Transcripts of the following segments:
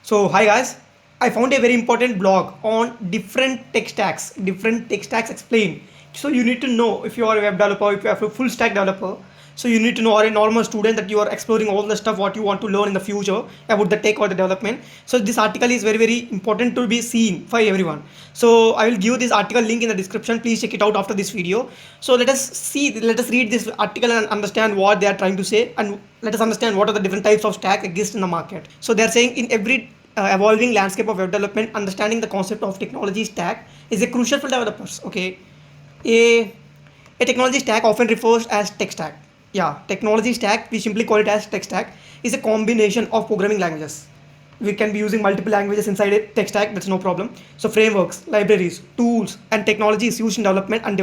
So hi guys, I found a very important blog on different tech stacks explained. So you need to know if you are a web developer, if you are a full stack developer. So you need to know, or a normal student, that you are exploring all the stuff what you want to learn in the future about the tech or the development. So this article is very important to be seen for everyone. So I will give this article link in the description. Please check it out after this video. So let us read this article and understand what they are trying to say, and let us understand what are the different types of stack exist in the market. So they are saying in every evolving landscape of web development, understanding the concept of technology stack is a crucial for developers. Okay, a a technology stack often refers as tech stack. Yeah, technology stack, we simply call it as tech stack, is a combination of programming languages. We can be using multiple languages inside a tech stack, that's no problem. So frameworks, libraries, tools, and technologies used in development and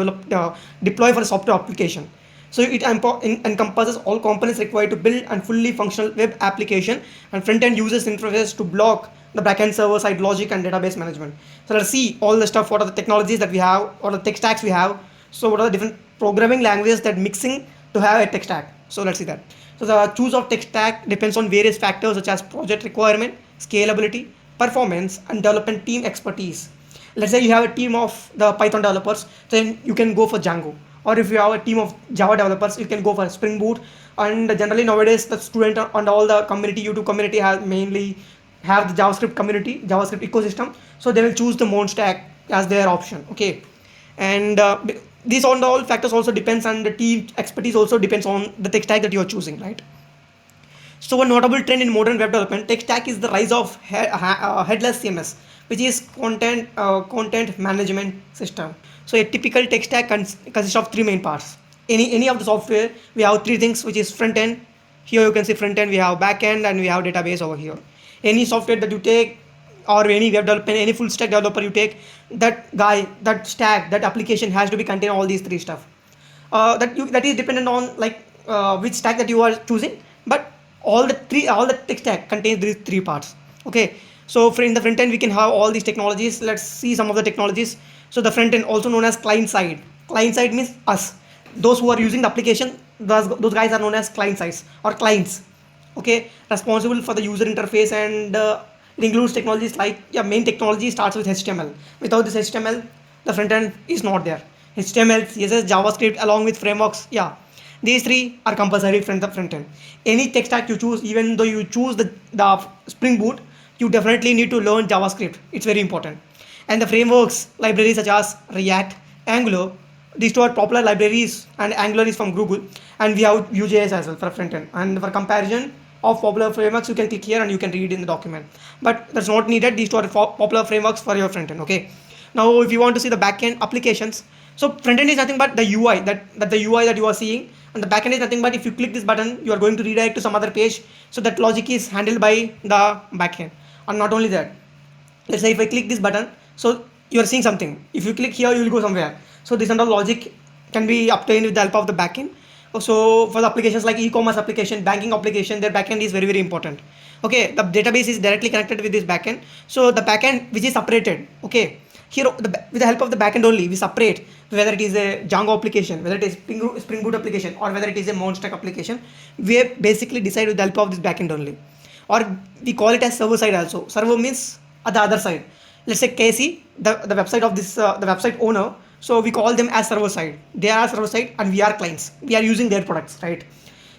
deploy for a software application. So it encompasses all components required to build and fully functional web application, and front-end uses interface to block the backend server-side logic and database management. So let's see all the stuff. What are the technologies that we have, or the tech stacks we have? So what are the different programming languages that mixing to have a tech stack? So let's see that. So the choose of tech stack depends on various factors such as project requirement, scalability, performance, and development team expertise. Let's say you have a team of the Python developers, then you can go for Django. Or if you have a team of Java developers, you can go for Spring Boot. And generally nowadays the student and all the community, YouTube community, have mainly have the JavaScript community, JavaScript ecosystem. So they will choose the MERN Stack as their option. Okay, and these all factors also depends, and the team expertise also depends on the tech stack that you are choosing, right? So one notable trend in modern web development tech stack is the rise of headless CMS, which is content management system. So a typical tech stack consists of three main parts. Any of the software, we have three things, which is front end. Here you can see front end, we have back end, and we have database over here. Any software that you take, or any web development, any full stack developer you take, that stack, that application has to be contain all these three stuff. That is dependent on which stack that you are choosing, but all the tech stack contains these three parts. Okay, so in the front end we can have all these technologies. Let's see some of the technologies. So the front end, also known as client side means us, those who are using the application. Those guys are known as client sides or clients. Okay, responsible for the user interface, and it includes technologies like, yeah, main technology starts with HTML. Without this HTML, the front end is not there. HTML, CSS, JavaScript, along with frameworks, yeah, these three are compulsory from the front end. Any tech stack you choose, even though you choose the Spring Boot, you definitely need to learn JavaScript. It's very important. And the frameworks, libraries such as React, Angular, these two are popular libraries, and Angular is from Google, and we have Vue.js as well for front end. And for comparison of popular frameworks, you can click here and you can read in the document, but that's not needed. These two are popular frameworks for your front end. Okay, now if you want to see the backend applications, so front end is nothing but the UI, the UI that you are seeing, and the backend is nothing but if you click this button, you are going to redirect to some other page. So that logic is handled by the backend. And not only that, let's say if I click this button, so you are seeing something. If you click here, you will go somewhere. So this and all logic can be obtained with the help of the backend. So for the applications like e-commerce application, banking application, their backend is very important. Okay, the database is directly connected with this backend. So the backend, which is separated. Okay, here with the help of the backend only, we separate whether it is a Django application, whether it is Spring Boot application, or whether it is a MERN Stack application. We basically decide with the help of this backend only, or we call it as server side also. Server means at the other side. Let's say KC, the website of this the website owner. So we call them as server side. They are server side, and we are clients. We are using their products, right?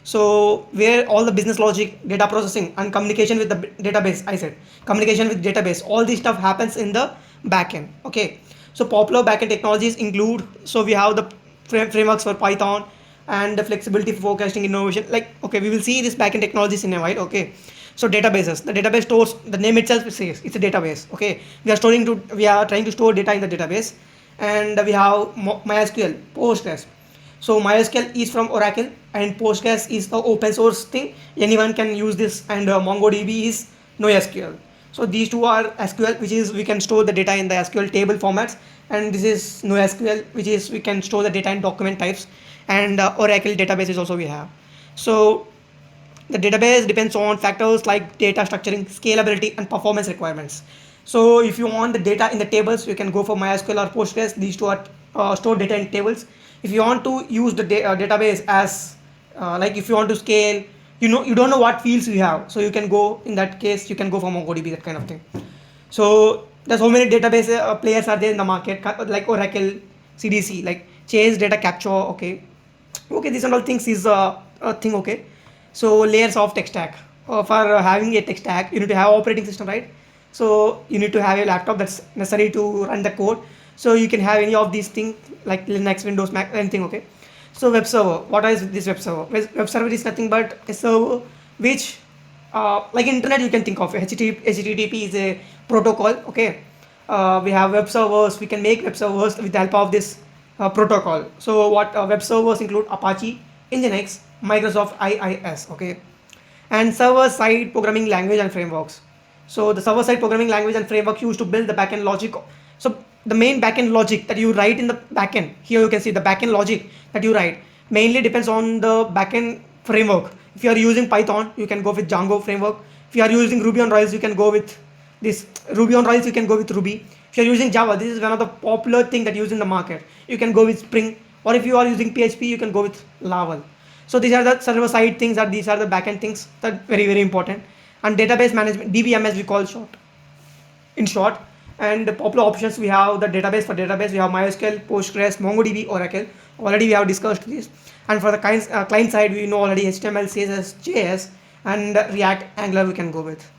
So where all the business logic, data processing, and communication with the database, I said communication with database, all this stuff happens in the backend. Okay, so popular backend technologies include, so we have the frameworks for Python, and the flexibility for forecasting, innovation. Like, okay, we will see this backend technologies in a while. Okay, so databases, the database stores, the name itself says it's a database. Okay, we are trying to store data in the database. And we have MySQL, Postgres. So MySQL is from Oracle, and Postgres is the open source thing. Anyone can use this, and MongoDB is NoSQL. So these two are SQL, which is we can store the data in the SQL table formats, and this is NoSQL, which is we can store the data in document types, and Oracle databases also we have. So the database depends on factors like data structuring, scalability, and performance requirements. So if you want the data in the tables, you can go for MySQL or Postgres. These two are store data in tables. If you want to use the database as like if you want to scale, you don't know what fields you have, so you can go, in that case you can go for MongoDB, that kind of thing. So there's so many database players are there in the market, like Oracle, CDC, like Chase data capture. Okay, these are all things is a thing. Okay, so layers of tech stack. For having a tech stack, you need to have operating system, right? So you need to have a laptop that's necessary to run the code. So you can have any of these things like Linux, Windows, Mac, anything. Okay, so web server. What is this web server? Web server is nothing but a server which, like internet, you can think of HTTP is a protocol. Okay, we have web servers. We can make web servers with the help of this protocol. So what web servers include Apache, Nginx, Microsoft IIS. Okay, and server-side programming language and frameworks. So the server-side programming language and framework used to build the backend logic. So the main backend logic that you write in the backend, here you can see the backend logic that you write mainly depends on the backend framework. If you are using Python, you can go with Django framework. If you are using Ruby on Rails, you can go with this Ruby on Rails. You can go with Ruby. If you are using Java, this is one of the popular thing that used in the market. You can go with Spring, or if you are using PHP, you can go with Laravel. So these are the server side things, that these are the backend things that are very important. And database management, DBMS we call short, in short. And the popular options, we have the database. For database we have MySQL, Postgres, MongoDB, Oracle. Already we have discussed this. And for the client side, we know already HTML, CSS, JS, and React, Angular we can go with.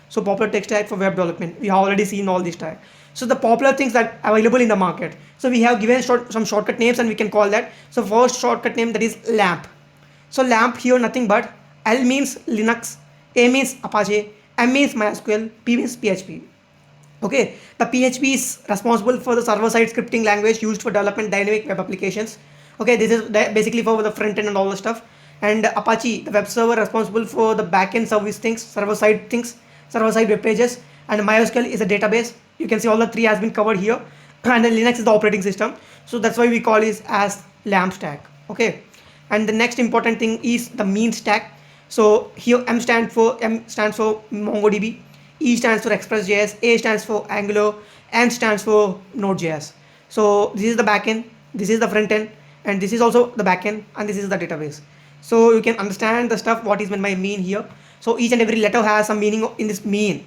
So popular tech stack for web development, we have already seen all this type. So the popular things that are available in the market, so we have given some shortcut names, and we can call that. So first shortcut name, that is LAMP. So LAMP here nothing but L means Linux, A means Apache, M means MySQL, P means PHP. Okay, the PHP is responsible for the server-side scripting language used for development dynamic web applications. Okay, this is basically for the front end and all the stuff. And Apache, the web server, responsible for the backend service things, server-side things, server-side web pages. And MySQL is a database. You can see all the three has been covered here. And then Linux is the operating system. So that's why we call it as LAMP stack. Okay, and the next important thing is the MERN stack. So here M stands for MongoDB, E stands for Express.js, A stands for Angular, N stands for Node.js. So this is the backend, this is the front end, and this is also the backend, and this is the database. So you can understand the stuff what is meant by MERN here. So each and every letter has some meaning in this MERN.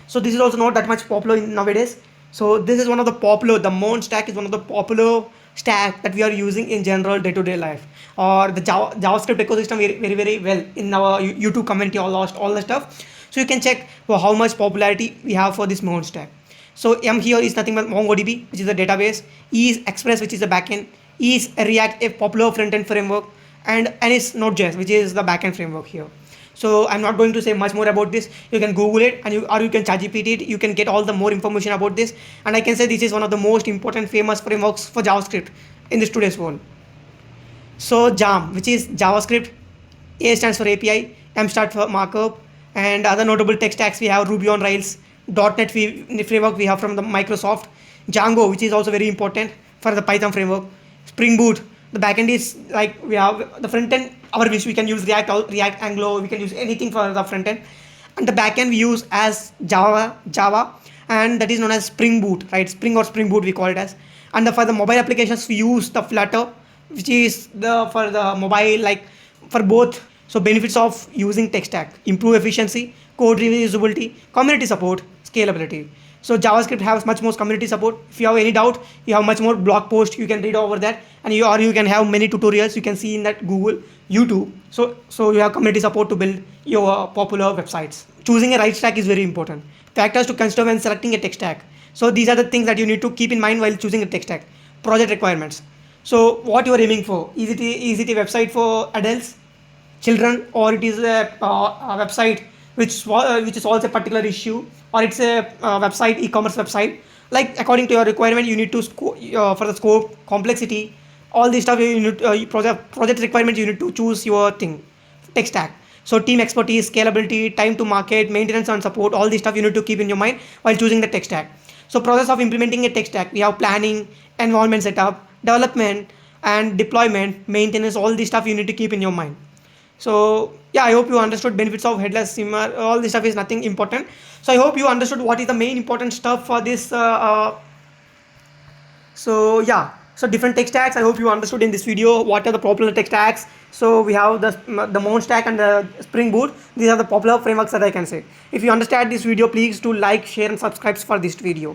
So this is also not that much popular nowadays. So this is one of the popular, the MERN stack is one of the popular stack that we are using in general day-to-day life, or the JavaScript ecosystem very well in our YouTube community, all the stuff. So you can check for how much popularity we have for this MERN stack. So M here is nothing but MongoDB, which is a database. E is Express, which is the backend. E is React, a popular front-end framework, and N is Node.js, which is the backend framework here. So I'm not going to say much more about this. You can Google it, and you can ChatGPT it. You can get all the more information about this. And I can say this is one of the most important famous frameworks for JavaScript in this today's world. So JAM, which is JavaScript, A stands for API, M stands for markup, and other notable tech stacks we have Ruby on Rails, .NET framework we have from the Microsoft, Django, which is also very important for the Python framework, Spring Boot. The backend is like we have the front end, our which we can use React, Angular, we can use anything for the front end, and the backend we use as Java, and that is known as Spring Boot, right? Spring or Spring Boot we call it as. And for the mobile applications we use the Flutter, which is for the mobile, like for both. So benefits of using tech stack: improve efficiency, code reusability, community support, scalability. So JavaScript has much more community support. If you have any doubt, you have much more blog post you can read over that, and you can have many tutorials you can see in that Google, YouTube. So you have community support to build your popular websites. Choosing a right stack is very important. Factors to consider when selecting a tech stack. So these are the things that you need to keep in mind while choosing a tech stack. Project requirements. So what you are aiming for? Is it a website for adults, children, or it is a website which solves a particular issue, or it's a website, e-commerce website? Like according to your requirement, you need to for the scope, complexity, all this stuff. You need project requirements. You need to choose your thing, tech stack. So team expertise, scalability, time to market, maintenance and support, all this stuff you need to keep in your mind while choosing the tech stack. So process of implementing a tech stack, we have planning, environment setup, development and deployment, maintenance, all this stuff you need to keep in your mind. So yeah, I hope you understood benefits of headless simmer. All this stuff is nothing important. So I hope you understood what is the main important stuff for this. So yeah, So different tech stacks. I hope you understood in this video what are the popular tech stacks. So we have the MERN Stack and the Spring Boot. These are the popular frameworks that I can say. If you understand this video, please do like, share, and subscribe for this video.